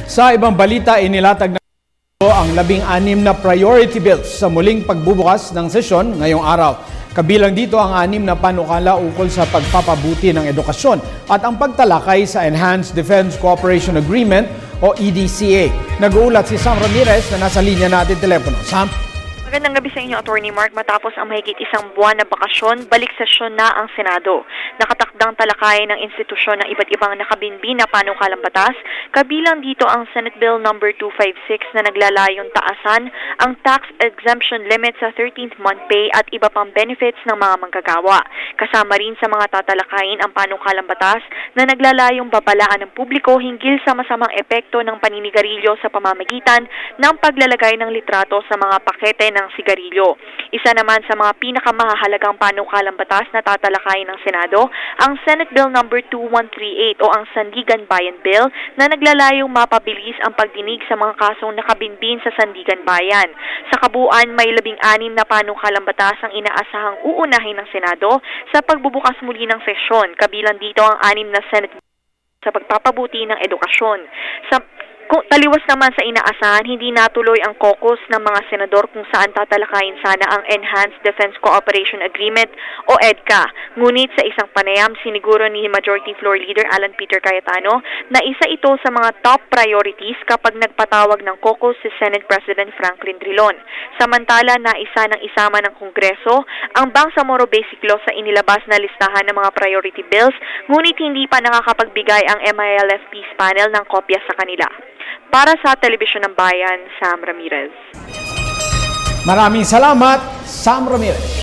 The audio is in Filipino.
Sa ibang balita, inilatag na ang 16 na priority bills sa muling pagbubukas ng sesyon ngayong araw. Kabilang dito ang 6 na panukala ukol sa pagpapabuti ng edukasyon at ang pagtalakay sa Enhanced Defense Cooperation Agreement o EDCA. Nag-uulat si Sam Ramirez na nasa linya natin telepono. Sam? Magandang gabi sa inyo, Attorney Mark. Matapos ang mahigit isang buwan na bakasyon, balik sesyon na ang Senado. Nakatakdang talakayin ng institusyon ng iba't ibang nakabinbin na panukalang batas, kabilang dito ang Senate Bill No. 256 na naglalayong taasan ang tax exemption limit sa 13th month pay at iba pang benefits ng mga manggagawa. Kasama rin sa mga tatalakayin ang panukalang batas na naglalayong babalaan ng publiko hinggil sa masamang epekto ng paninigarilyo sa pamamagitan ng paglalagay ng litrato sa mga pakete ng sigarilyo. Isa naman sa mga pinakamahalagang panukalang batas na tatalakayin ng Senado, ang Senate Bill No. 2138 o ang Sandigan Bayan Bill na naglalayong mapabilis ang pagdinig sa mga kasong nakabinbin sa Sandigan Bayan. Sa kabuuan, may 16 na panukalang batas ang inaasahang uunahin ng Senado sa pagbubukas muli ng sesyon. Kabilang dito ang 6 na Senate sa pagpapabuti ng edukasyon. Taliwas naman sa inaasahan, hindi natuloy ang caucus ng mga senador kung saan tatalakayin sana ang Enhanced Defense Cooperation Agreement o EDCA. Ngunit sa isang panayam, siniguro ni Majority Floor Leader Alan Peter Cayetano na isa ito sa mga top priorities kapag nagpatawag ng caucus si Senate President Franklin Drilon. Samantala, naisa ng isama ng Kongreso ang Bangsamoro Basic Law sa inilabas na listahan ng mga priority bills, ngunit hindi pa nakakapagbigay ang MILF Peace Panel ng kopya sa kanila. Para sa Telebisyon ng Bayan, Sam Ramirez. Maraming salamat, Sam Ramirez.